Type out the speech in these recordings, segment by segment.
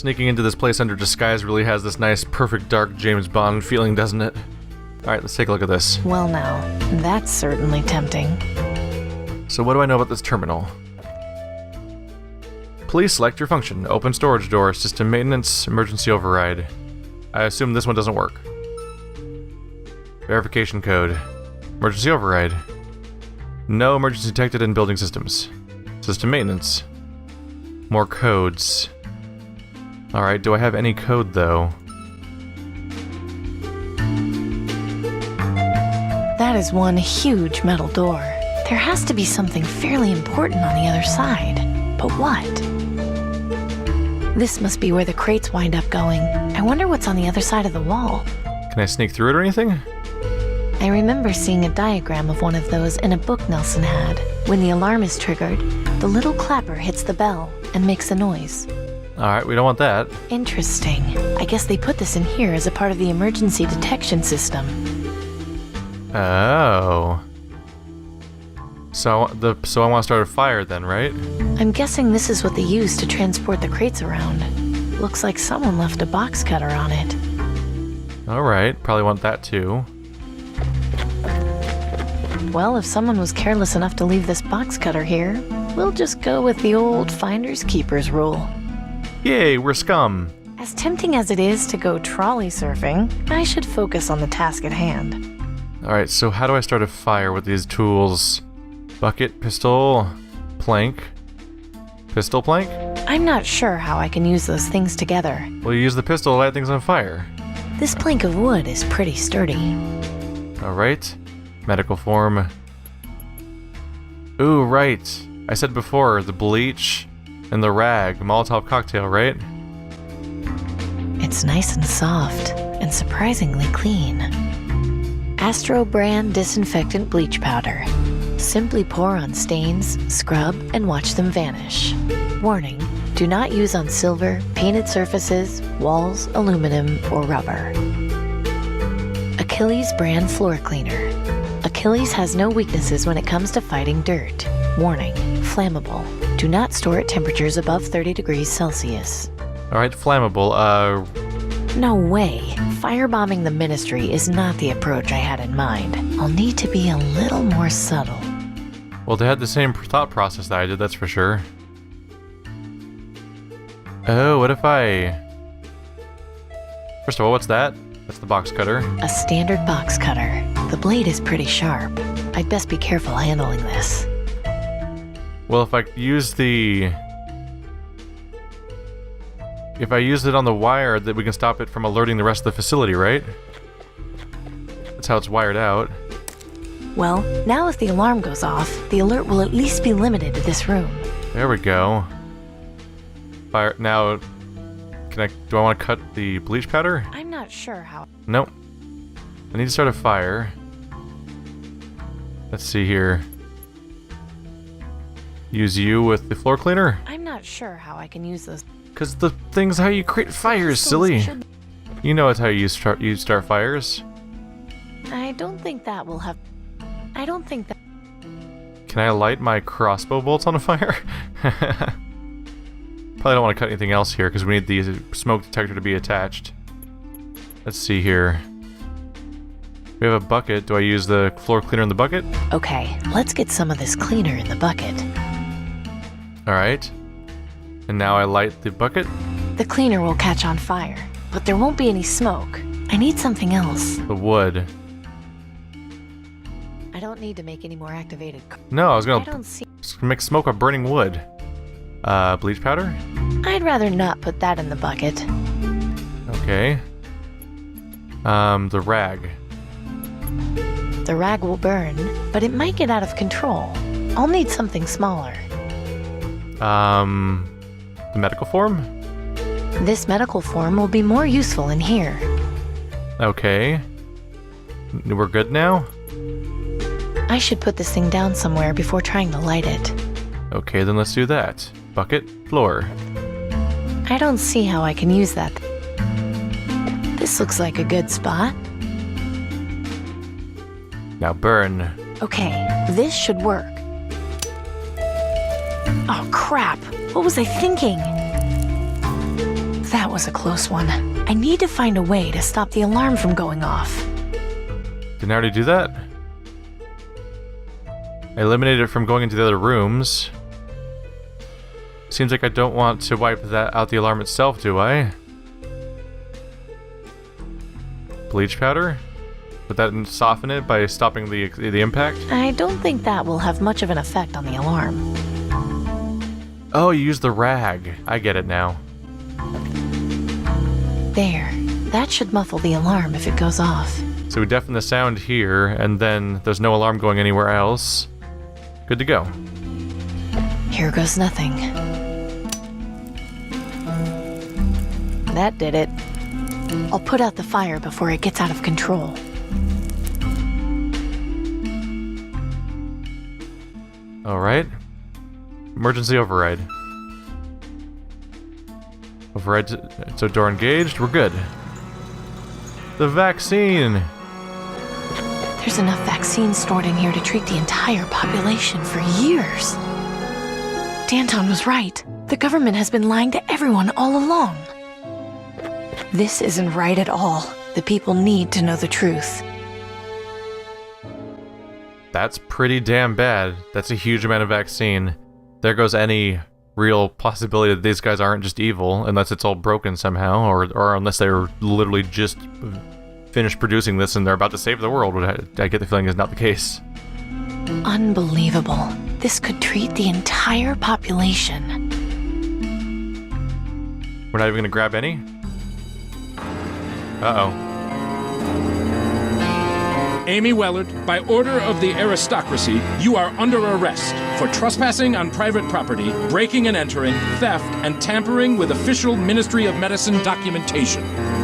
Sneaking into this place under disguise really has this nice, perfect, dark James Bond feeling, doesn't it? Alright, let's take a look at this. Well now, that's certainly tempting. So what do I know about this terminal? Please select your function. Open storage door, system maintenance, emergency override. I assume this one doesn't work. Verification code. Emergency override. No emergency detected in building systems. System maintenance. More codes. Alright, do I have any code though? That is one huge metal door. There has to be something fairly important on the other side. But what? This must be where the crates wind up going. I wonder what's on the other side of the wall. Can I sneak through it or anything? I remember seeing a diagram of one of those in a book Nelson had. When the alarm is triggered, the little clapper hits the bell and makes a noise. Alright, we don't want that. Interesting. I guess they put this in here as a part of the emergency detection system. Oh. So I want to start a fire then, right? I'm guessing this is what they use to transport the crates around. Looks like someone left a box cutter on it. Alright, probably want that too. Well, if someone was careless enough to leave this box cutter here, we'll just go with the old finders keepers rule. Yay, we're scum! As tempting as it is to go trolley surfing, I should focus on the task at hand. Alright, so how do I start a fire with these tools? Bucket, pistol, plank. Pistol, plank? I'm not sure how I can use those things together. Well, you use the pistol to light things on fire. This plank of wood is pretty sturdy. Alright. Medical form. Ooh, right. I said before, the bleach and the rag. Molotov cocktail, right? It's nice and soft, and surprisingly clean. Astro brand disinfectant bleach powder. Simply pour on stains, scrub, and watch them vanish. Warning, do not use on silver, painted surfaces, walls, aluminum, or rubber. Achilles brand floor cleaner. Achilles has no weaknesses when it comes to fighting dirt. Warning, flammable. Do not store at temperatures above 30 degrees Celsius. Alright, flammable, No way. Firebombing the ministry is not the approach I had in mind. I'll need to be a little more subtle. well, they had the same thought process that I did, that's for sure. Oh, what if I... First of all, what's that? That's the box cutter. A standard box cutter. The blade is pretty sharp. I'd best be careful handling this. Well, if I use the... If I use it on the wire, that we can stop it from alerting the rest of the facility, right? That's how it's wired out. Well, now if the alarm goes off, the alert will at least be limited to this room. There we go. Fire... Now... Do I want to cut the bleach powder? I'm not sure how... Nope. I need to start a fire. Let's see here. Use you with the floor cleaner? I'm not sure how I can use those... Because the thing's how you create fires, silly. You know it's how you start fires. I don't think that will have... I don't think that... Can I light my crossbow bolts on a fire? Probably don't want to cut anything else here because we need the smoke detector to be attached. Let's see here. We have a bucket. Do I use the floor cleaner in the bucket? Okay, let's get some of this cleaner in the bucket. Alright. And now I light the bucket. The cleaner will catch on fire, but there won't be any smoke. I need something else. The wood. I don't need to make any more activated... No, I was I gonna don't see... make smoke of burning wood. Bleach powder? I'd rather not put that in the bucket. Okay. The rag. The rag will burn, but it might get out of control. I'll need something smaller. The medical form? This medical form will be more useful in here. Okay. We're good now? I should put this thing down somewhere before trying to light it. Okay, then let's do that. Bucket, floor. I don't see how I can use that. This looks like a good spot. Now burn. Okay, this should work. Oh crap! What was I thinking? That was a close one. I need to find a way to stop the alarm from going off. Didn't I already do that? I eliminated it from going into the other rooms. Seems like I don't want to wipe that out the alarm itself, do I? Bleach powder? Would that soften it by stopping the impact? I don't think that will have much of an effect on the alarm. Oh, you use the rag. I get it now. There. That should muffle the alarm if it goes off. So we deafen the sound here, and then there's no alarm going anywhere else. Good to go. Here goes nothing. That did it. I'll put out the fire before it gets out of control. Alright. Emergency override. Override, so door engaged, we're good. The vaccine! There's enough vaccine stored in here to treat the entire population for years. Danton was right. The government has been lying to everyone all along. This isn't right at all. The people need to know the truth. That's pretty damn bad. That's a huge amount of vaccine. There goes any real possibility that these guys aren't just evil, unless it's all broken somehow, or unless they're literally just finished producing this and they're about to save the world, which I get the feeling is not the case. Unbelievable. This could treat the entire population. We're not even gonna grab any? Uh-oh. Amy Wellard, by order of the aristocracy, you are under arrest for trespassing on private property, breaking and entering, theft, and tampering with official Ministry of Medicine documentation.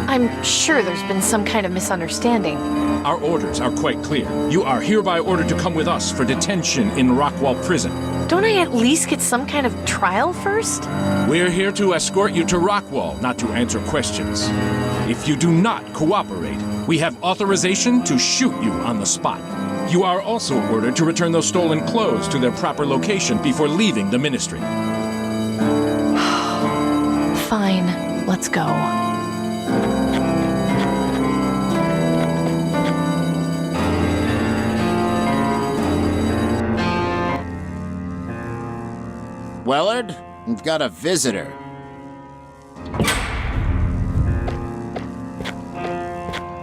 I'm sure there's been some kind of misunderstanding. Our orders are quite clear. You are hereby ordered to come with us for detention in Rockwall Prison. Don't I at least get some kind of trial first? We're here to escort you to Rockwall, not to answer questions. If you do not cooperate, we have authorization to shoot you on the spot. You are also ordered to return those stolen clothes to their proper location before leaving the ministry. Fine, let's go. Wellard, we've got a visitor.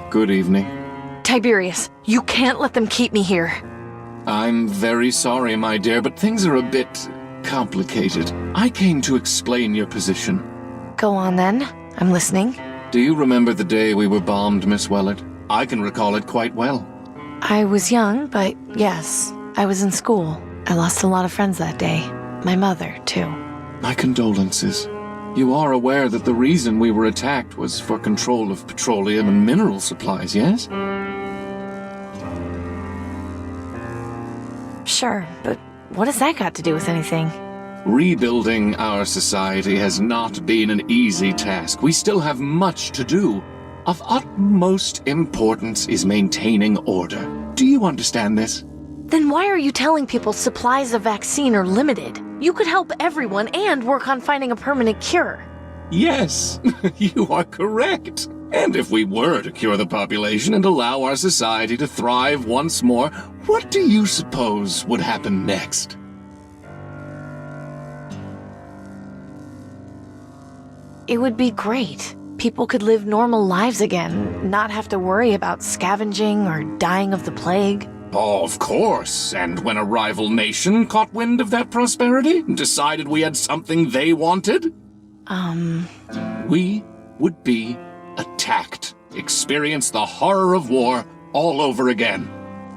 Good evening. Tiberius, you can't let them keep me here. I'm very sorry, my dear, but things are a bit complicated. I came to explain your position. Go on then. I'm listening. Do you remember the day we were bombed, Miss Wellard? I can recall it quite well. I was young, but yes, I was in school. I lost a lot of friends that day. My mother, too. My condolences. You are aware that the reason we were attacked was for control of petroleum and mineral supplies, yes? Sure, but what has that got to do with anything? Rebuilding our society has not been an easy task. We still have much to do. Of utmost importance is maintaining order. Do you understand this? Then why are you telling people supplies of vaccine are limited? You could help everyone and work on finding a permanent cure. Yes, you are correct. And if we were to cure the population and allow our society to thrive once more, what do you suppose would happen next? It would be great. People could live normal lives again, not have to worry about scavenging or dying of the plague. Of course, and when a rival nation caught wind of that prosperity and decided we had something they wanted? We would be attacked, experience the horror of war all over again.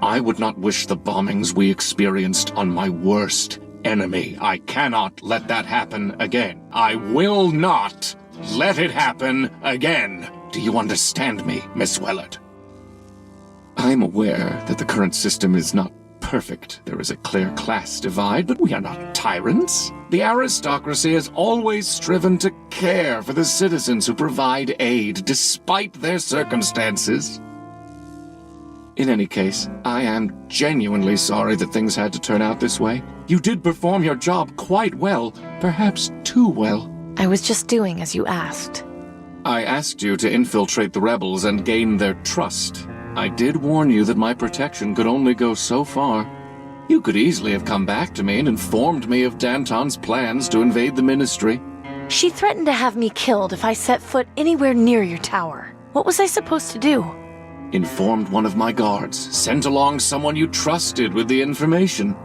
I would not wish the bombings we experienced on my worst enemy. I cannot let that happen again. I will not let it happen again. Do you understand me, Miss Wellard? I'm aware that the current system is not perfect. There is a clear class divide, but we are not tyrants. The aristocracy has always striven to care for the citizens who provide aid, despite their circumstances. In any case, I am genuinely sorry that things had to turn out this way. You did perform your job quite well, perhaps too well. I was just doing as you asked. I asked you to infiltrate the rebels and gain their trust. I did warn you that my protection could only go so far. You could easily have come back to me and informed me of Danton's plans to invade the Ministry. She threatened to have me killed if I set foot anywhere near your tower. What was I supposed to do? Informed one of my guards, sent along someone you trusted with the information.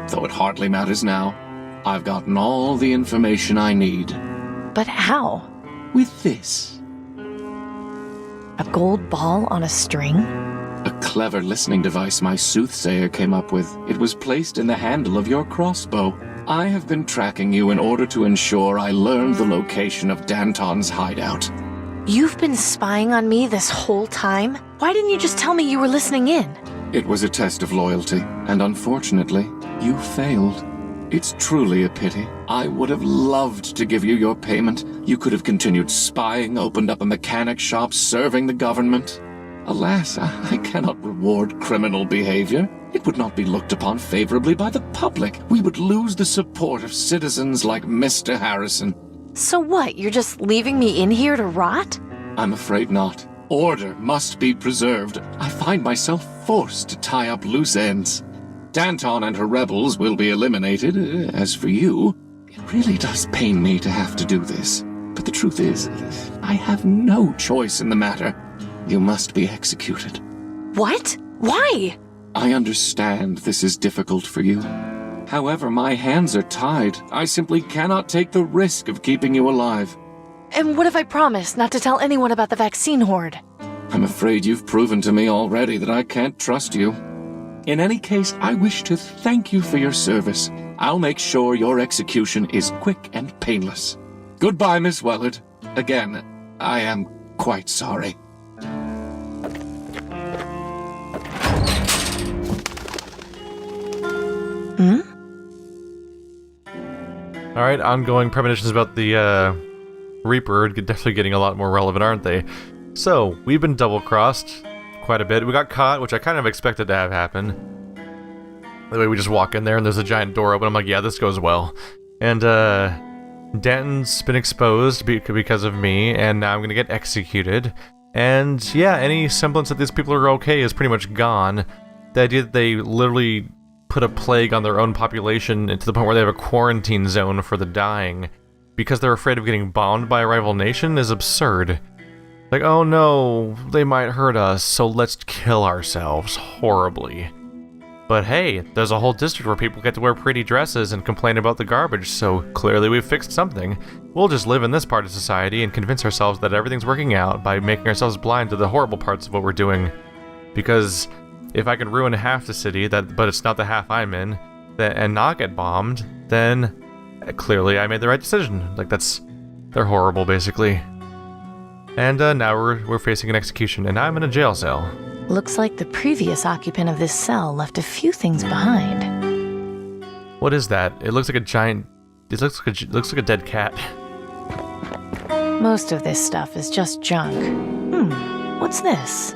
Though it hardly matters now. I've gotten all the information I need. But how? With this. A gold ball on a string? A clever listening device my soothsayer came up with. It was placed in the handle of your crossbow. I have been tracking you in order to ensure I learned the location of Danton's hideout. You've been spying on me this whole time? Why didn't you just tell me you were listening in? It was a test of loyalty, and unfortunately, you failed. It's truly a pity. I would have loved to give you your payment. You could have continued spying, opened up a mechanic shop, serving the government. Alas, I cannot reward criminal behavior. It would not be looked upon favorably by the public. We would lose the support of citizens like Mr. Harrison. So what, you're just leaving me in here to rot? I'm afraid not. Order must be preserved. I find myself forced to tie up loose ends. Danton and her rebels will be eliminated. As for you, it really does pain me to have to do this. But the truth is, I have no choice in the matter. You must be executed. What? Why? I understand this is difficult for you. However, my hands are tied. I simply cannot take the risk of keeping you alive. And what if I promise not to tell anyone about the vaccine horde? I'm afraid you've proven to me already that I can't trust you. In any case, I wish to thank you for your service. I'll make sure your execution is quick and painless. Goodbye, Miss Wellard. Again, I am quite sorry. Alright, ongoing premonitions about the Reaper definitely getting a lot more relevant, aren't they? So, we've been double-crossed quite a bit. We got caught, which I kind of expected to have happen. The way we just walk in there and there's a giant door open, I'm like, yeah, this goes well. And, Danton's been exposed because of me, and now I'm gonna get executed. And, yeah, any semblance that these people are okay is pretty much gone. The idea that they literally put a plague on their own population to the point where they have a quarantine zone for the dying because they're afraid of getting bombed by a rival nation is absurd. Like, oh no, they might hurt us, so let's kill ourselves horribly. But hey, there's a whole district where people get to wear pretty dresses and complain about the garbage, so clearly we've fixed something. We'll just live in this part of society and convince ourselves that everything's working out by making ourselves blind to the horrible parts of what we're doing. Because if I can ruin half the city, but it's not the half I'm in, and not get bombed, then clearly I made the right decision. Like, they're horrible, basically. And now we're facing an execution, and I'm in a jail cell. Looks like the previous occupant of this cell left a few things behind. What is that? It looks like a giant... It looks like a dead cat. Most of this stuff is just junk. What's this?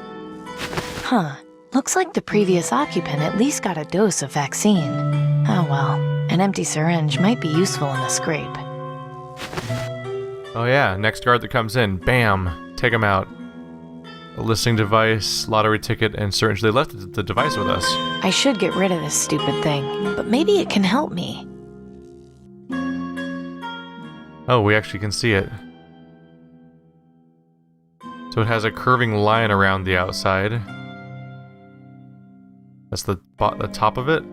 Huh. Looks like the previous occupant at least got a dose of vaccine. Oh well, an empty syringe might be useful in a scrape. Oh yeah, next guard that comes in, bam, take him out. A listening device, lottery ticket, and syringe. They left the device with us. I should get rid of this stupid thing, but maybe it can help me. Oh, we actually can see it. So it has a curving line around the outside. That's the top of it?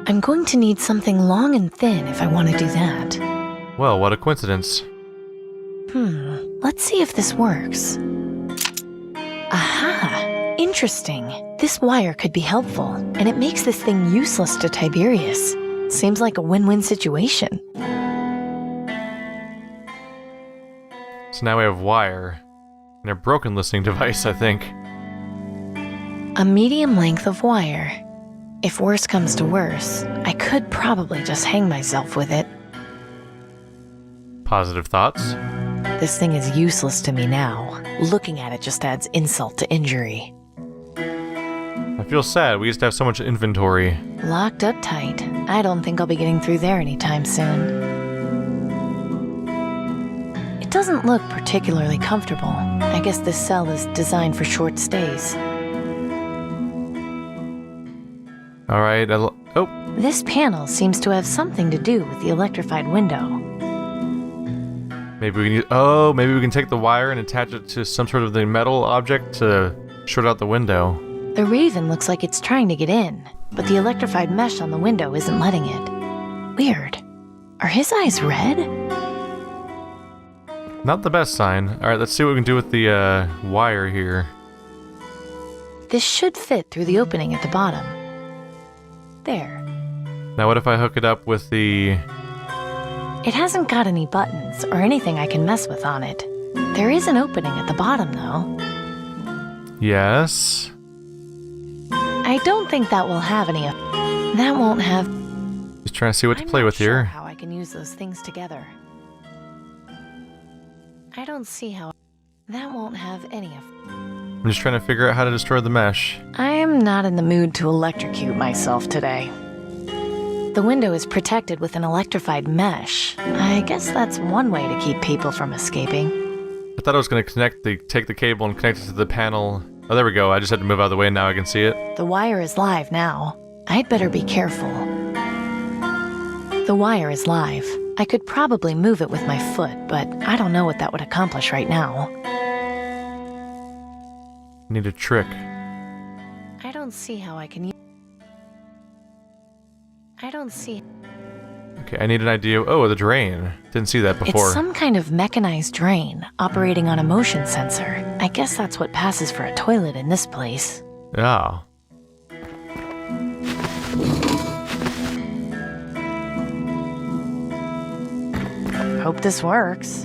I'm going to need something long and thin if I want to do that. Well, what a coincidence. Let's see if this works. Aha! Interesting. This wire could be helpful, and it makes this thing useless to Tiberius. Seems like a win-win situation. So now we have wire. And a broken listening device, I think. A medium length of wire. If worse comes to worse, I could probably just hang myself with it. Positive thoughts? This thing is useless to me now. Looking at it just adds insult to injury. I feel sad. We used to have so much inventory. Locked up tight. I don't think I'll be getting through there anytime soon. It doesn't look particularly comfortable. I guess this cell is designed for short stays. Alright, oh. This panel seems to have something to do with the electrified window. Maybe we can take the wire and attach it to some sort of the metal object to short out the window. The Raven looks like it's trying to get in, but the electrified mesh on the window isn't letting it. Weird. Are his eyes red? Not the best sign. Alright, let's see what we can do with the wire here. This should fit through the opening at the bottom. There. Now what if I hook it up with the... It hasn't got any buttons or anything I can mess with on it. There is an opening at the bottom, though. Yes? I don't think that will have any... That won't have... Just trying to see what to play with I'm not sure here. how I can use those things together. I don't see how... That won't have any of... I'm just trying to figure out how to destroy the mesh. I am not in the mood to electrocute myself today. The window is protected with an electrified mesh. I guess that's one way to keep people from escaping. I thought I was going to take the cable and connect it to the panel. Oh, there we go. I just had to move out of the way and now I can see it. The wire is live now. I'd better be careful. The wire is live. I could probably move it with my foot, but I don't know what that would accomplish right now. Need a trick. I don't see how I can use... I don't see... Okay, I need an idea. Oh, the drain. Didn't see that before. It's some kind of mechanized drain operating on a motion sensor. I guess that's what passes for a toilet in this place. Oh. Hope this works.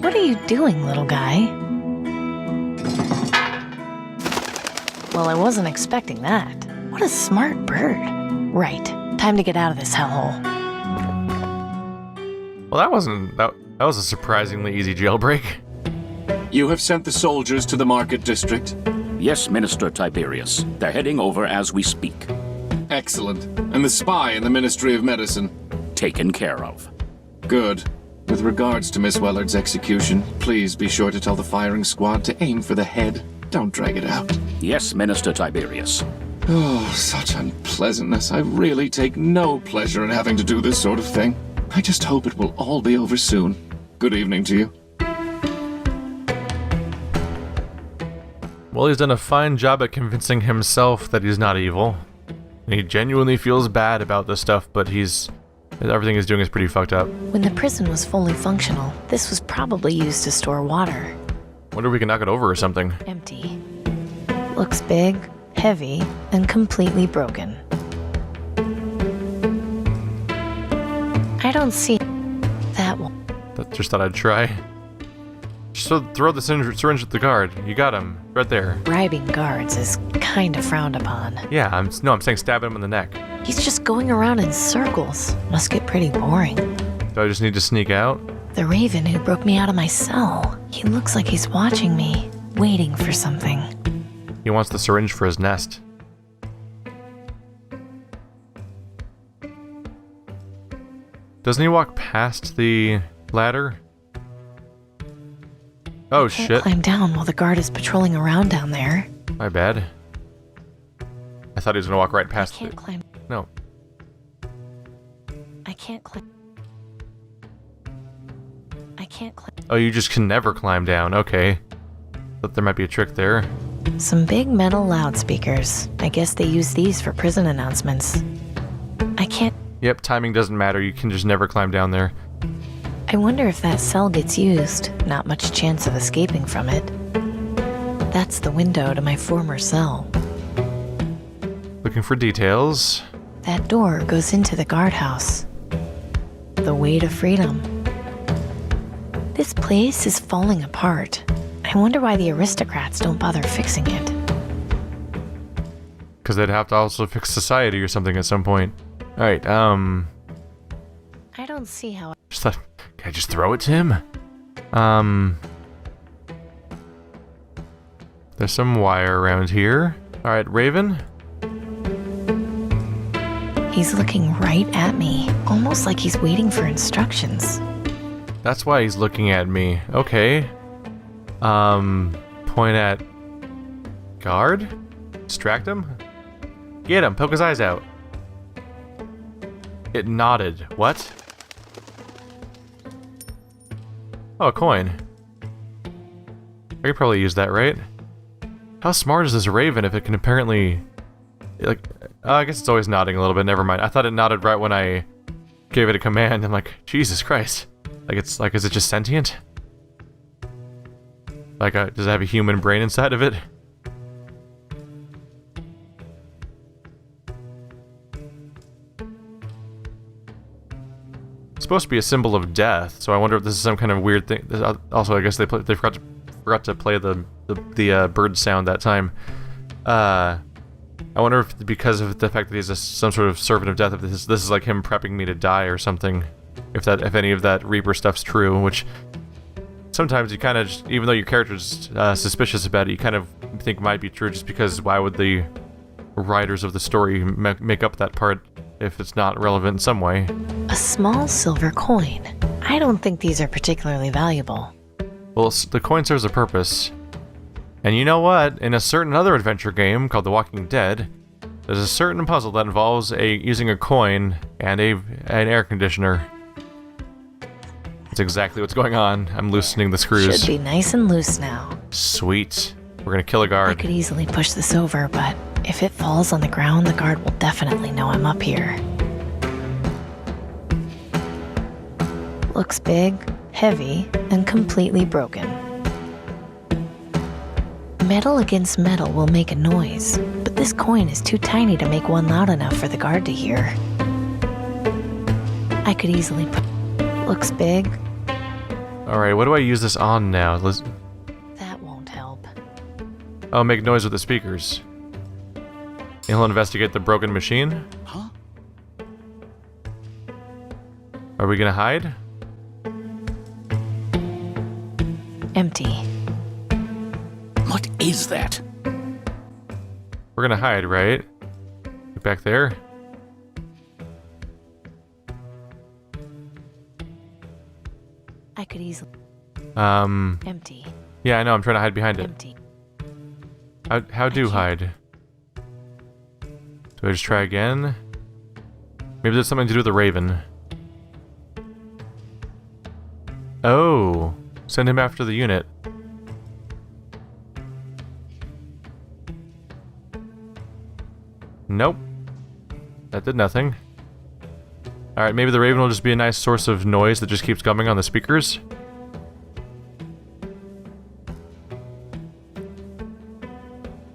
What are you doing, little guy? Well, I wasn't expecting that. What a smart bird. Right, time to get out of this hellhole. Well, that was a surprisingly easy jailbreak. You have sent the soldiers to the market district? Yes, Minister Tiberius. They're heading over as we speak. Excellent. And the spy in the Ministry of Medicine? Taken care of. Good. With regards to Miss Wellard's execution, please be sure to tell the firing squad to aim for the head. Don't drag it out. Yes, Minister Tiberius. Oh, such unpleasantness. I really take no pleasure in having to do this sort of thing. I just hope it will all be over soon. Good evening to you. Well, he's done a fine job at convincing himself that he's not evil. He genuinely feels bad about this stuff, but everything he's doing is pretty fucked up. When the prison was fully functional, this was probably used to store water. Wonder if we can knock it over or something. Empty. Looks big, heavy, and completely broken. I don't see that one. Just thought I'd try. Just throw the syringe at the guard. You got him. Right there. Bribing guards is kind of frowned upon. Yeah, I'm saying stab him in the neck. He's just going around in circles. Must get pretty boring. Do I just need to sneak out? The Raven who broke me out of my cell. He looks like he's watching me, waiting for something. He wants the syringe for his nest. Doesn't he walk past the ladder? Oh, Can't shit. climb down while the guard is patrolling around down there. My bad. I thought he was gonna walk right past I can't climb. No. I can't climb. I can't climb. Oh, you just can never climb down. Okay. Thought there might be a trick there. Some big metal loudspeakers. I guess they use these for prison announcements. I can't... Yep, timing doesn't matter. You can just never climb down there. I wonder if that cell gets used. Not much chance of escaping from it. That's the window to my former cell. Looking for details. That door goes into the guardhouse. The way to freedom. This place is falling apart. I wonder why the Aristocrats don't bother fixing it. Because they'd have to also fix society or something at some point. Alright, I don't see how... just thought, can I just throw it to him? There's some wire around here. Alright, Raven? He's looking right at me, almost like he's waiting for instructions. That's why he's looking at me. Okay. Point at... guard? Distract him? Get him! Poke his eyes out! It nodded. What? Oh, a coin. I could probably use that, right? How smart is this raven if it can apparently... like, I guess it's always nodding a little bit, never mind. I thought it nodded right when I gave it a command. I'm like, Jesus Christ. Like, it's like, is it just sentient? Like, does it have a human brain inside of it? It's supposed to be a symbol of death, so I wonder if this is some kind of weird thing. Also, I guess they forgot to play the bird sound that time. I wonder if because of the fact that he's some sort of servant of death, if this is like him prepping me to die or something. If any of that Reaper stuff's true, which sometimes you kind of, even though your character's suspicious about it, you kind of think might be true, just because why would the writers of the story make up that part if it's not relevant in some way? A small silver coin. I don't think these are particularly valuable. Well, the coin serves a purpose. And you know what? In a certain other adventure game called The Walking Dead, there's a certain puzzle that involves using a coin and an air conditioner. That's exactly what's going on. I'm loosening the screws. Should be nice and loose now. Sweet. We're gonna kill a guard. I could easily push this over, but if it falls on the ground, the guard will definitely know I'm up here. Looks big, heavy, and completely broken. Metal against metal will make a noise, but this coin is too tiny to make one loud enough for the guard to hear. I could easily put... Looks big. Alright, what do I use this on now? That won't help. Oh, make noise with the speakers. He'll investigate the broken machine? Huh? Are we gonna hide? Empty. What is that? We're gonna hide, right? Back there? I could easily... Um... Empty. Yeah, I know, I'm trying to hide behind it. Empty. How do hide? Do I just try again? Maybe there's something to do with the raven. Oh! Send him after the unit. Nope. That did nothing. Alright, maybe the raven will just be a nice source of noise that just keeps coming on the speakers.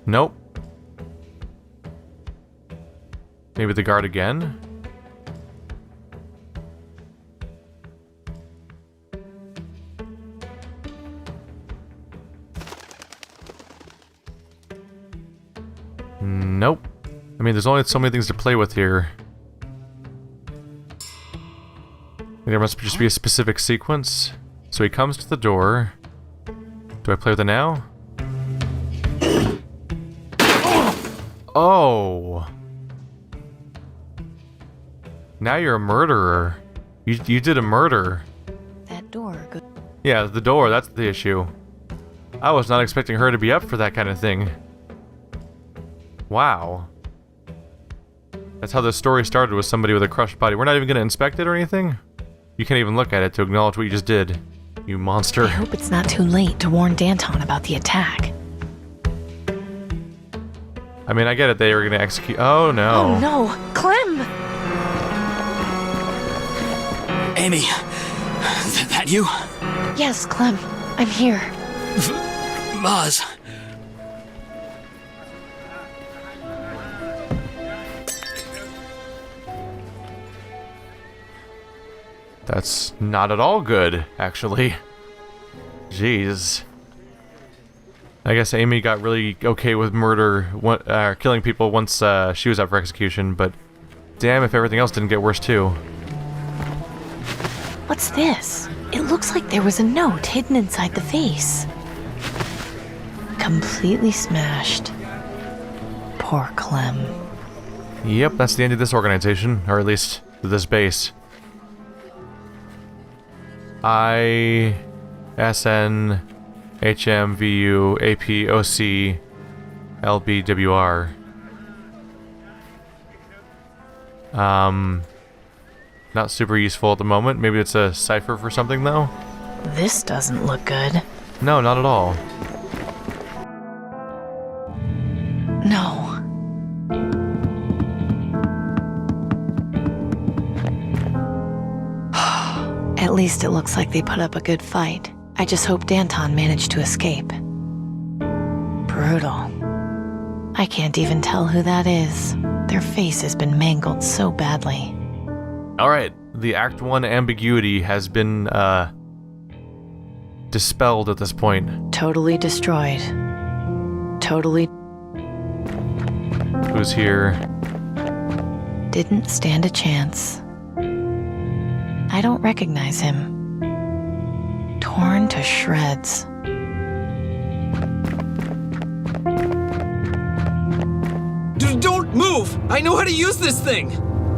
Nope. Maybe the guard again? Nope. I mean, there's only so many things to play with here. There must just be a specific sequence. So he comes to the door. Do I play with it now? Oh! Now you're a murderer. You did a murder. That door... Yeah, the door, that's the issue. I was not expecting her to be up for that kind of thing. Wow. That's how the story started, with somebody with a crushed body. We're not even gonna inspect it or anything? You can't even look at it to acknowledge what you just did. You monster. I hope it's not too late to warn Danton about the attack. I mean, I get it, they were gonna execute... Oh no. Oh no! Clem! Amy, that you? Yes, Clem. I'm here. Maz. That's not at all good, actually. Jeez. I guess Amy got really okay with murder, killing people once she was up for execution, but damn if everything else didn't get worse too. What's this? It looks like there was a note hidden inside the vase. Completely smashed. Poor Clem. Yep, that's the end of this organization, or at least this base. I, SN, HM, VU, AP, OC, LBWR. Not super useful at the moment. Maybe it's a cipher for something, though? This doesn't look good. No, not at all. No. At least it looks like they put up a good fight. I just hope Danton managed to escape. Brutal. I can't even tell who that is. Their face has been mangled so badly. Alright, the Act 1 ambiguity has been, dispelled at this point. Totally destroyed. Totally Who's here? didn't stand a chance. I don't recognize him. Torn to shreds. Don't move! I know how to use this thing!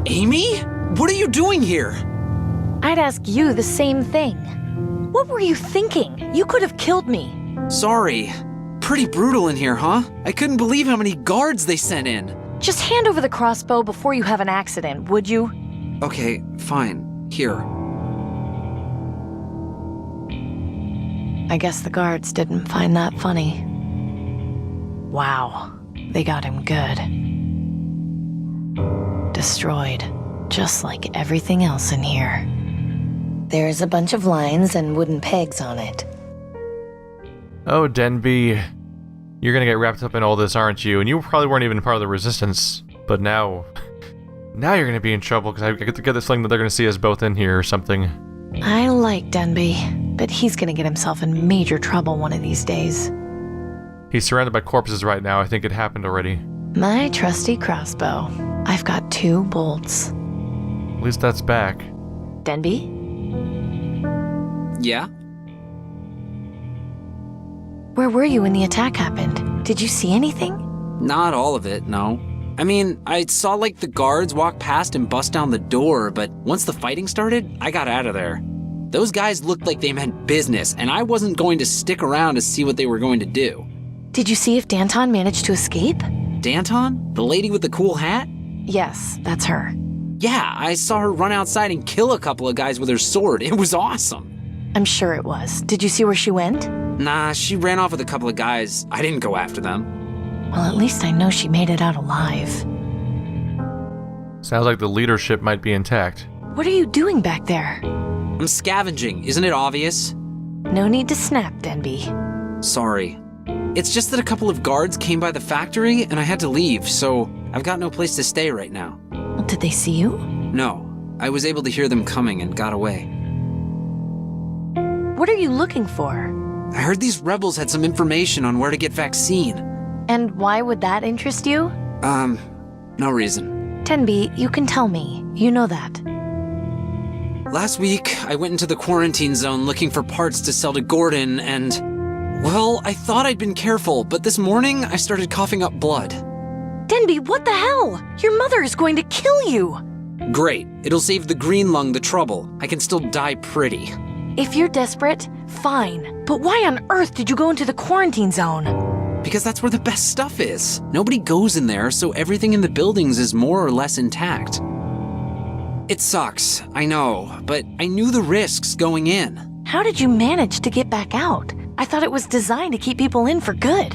Amy? What are you doing here? I'd ask you the same thing. What were you thinking? You could have killed me. Sorry. Pretty brutal in here, huh? I couldn't believe how many guards they sent in. Just hand over the crossbow before you have an accident, would you? Okay, fine. Here. I guess the guards didn't find that funny. Wow, they got him good. Destroyed, just like everything else in here. There's a bunch of lines and wooden pegs on it. Oh, Denby. You're gonna get wrapped up in all this, aren't you? And you probably weren't even part of the Resistance, but now... Now you're gonna be in trouble, because I get this feeling that they're gonna see us both in here or something. I like Denby, but he's gonna get himself in major trouble one of these days. He's surrounded by corpses right now. I think it happened already. My trusty crossbow. I've got 2 bolts. At least that's back. Denby? Yeah? Where were you when the attack happened? Did you see anything? Not all of it, no. I mean, I saw like the guards walk past and bust down the door, but once the fighting started, I got out of there. Those guys looked like they meant business, and I wasn't going to stick around to see what they were going to do. Did you see if Danton managed to escape? Danton? The lady with the cool hat? Yes, that's her. Yeah, I saw her run outside and kill a couple of guys with her sword. It was awesome. I'm sure it was. Did you see where she went? Nah, she ran off with a couple of guys. I didn't go after them. Well, at least I know she made it out alive. Sounds like the leadership might be intact. What are you doing back there? I'm scavenging, isn't it obvious? No need to snap, Denby. Sorry. It's just that a couple of guards came by the factory and I had to leave, so I've got no place to stay right now. Well, did they see you? No, I was able to hear them coming and got away. What are you looking for? I heard these rebels had some information on where to get vaccine. And why would that interest you? No reason. Denby, you can tell me. You know that. Last week, I went into the quarantine zone looking for parts to sell to Gordon and... Well, I thought I'd been careful, but this morning I started coughing up blood. Denby, what the hell? Your mother is going to kill you! Great. It'll save the green lung the trouble. I can still die pretty. If you're desperate, fine. But why on earth did you go into the quarantine zone? Because that's where the best stuff is. Nobody goes in there, so everything in the buildings is more or less intact. It sucks, I know, but I knew the risks going in. How did you manage to get back out? I thought it was designed to keep people in for good.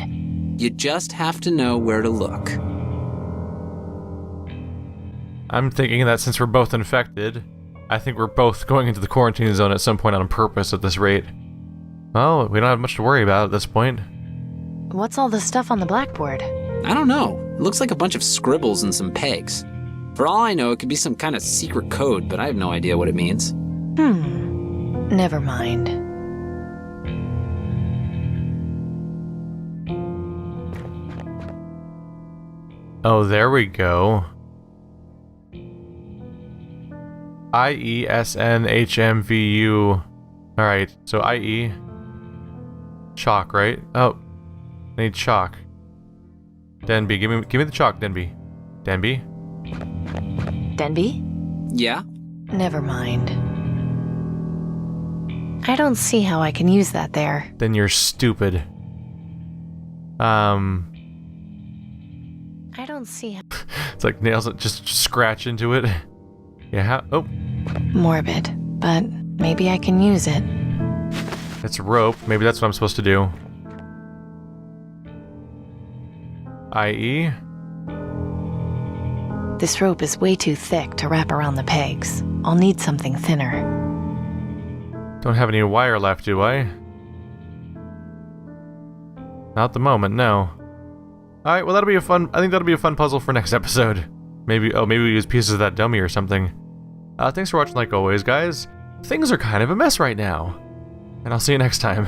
You just have to know where to look. I'm thinking that since we're both infected, I think we're both going into the quarantine zone at some point on purpose at this rate. Well, we don't have much to worry about at this point. What's all the stuff on the blackboard? I don't know. It looks like a bunch of scribbles and some pegs. For all I know, it could be some kind of secret code, but I have no idea what it means. Never mind. Oh, there we go. IESNHMVU. Alright, so IE. Chalk, right? Oh. I need chalk. Denby, give me the chalk, Denby. Denby? Denby? Yeah? Never mind. I don't see how I can use that there. Then you're stupid. I don't see how... It's like nails it, just scratch into it. Yeah, how... Oh, Morbid, but maybe I can use it. it's rope. Maybe that's what I'm supposed to do. I.e. This rope is way too thick to wrap around the pegs. I'll need something thinner. Don't have any wire left, do I? Not at the moment, no. Alright, well that'll be a fun... I think that'll be a fun puzzle for next episode. Maybe... Oh, maybe we use pieces of that dummy or something. Thanks for watching like always, guys. Things are kind of a mess right now. And I'll see you next time.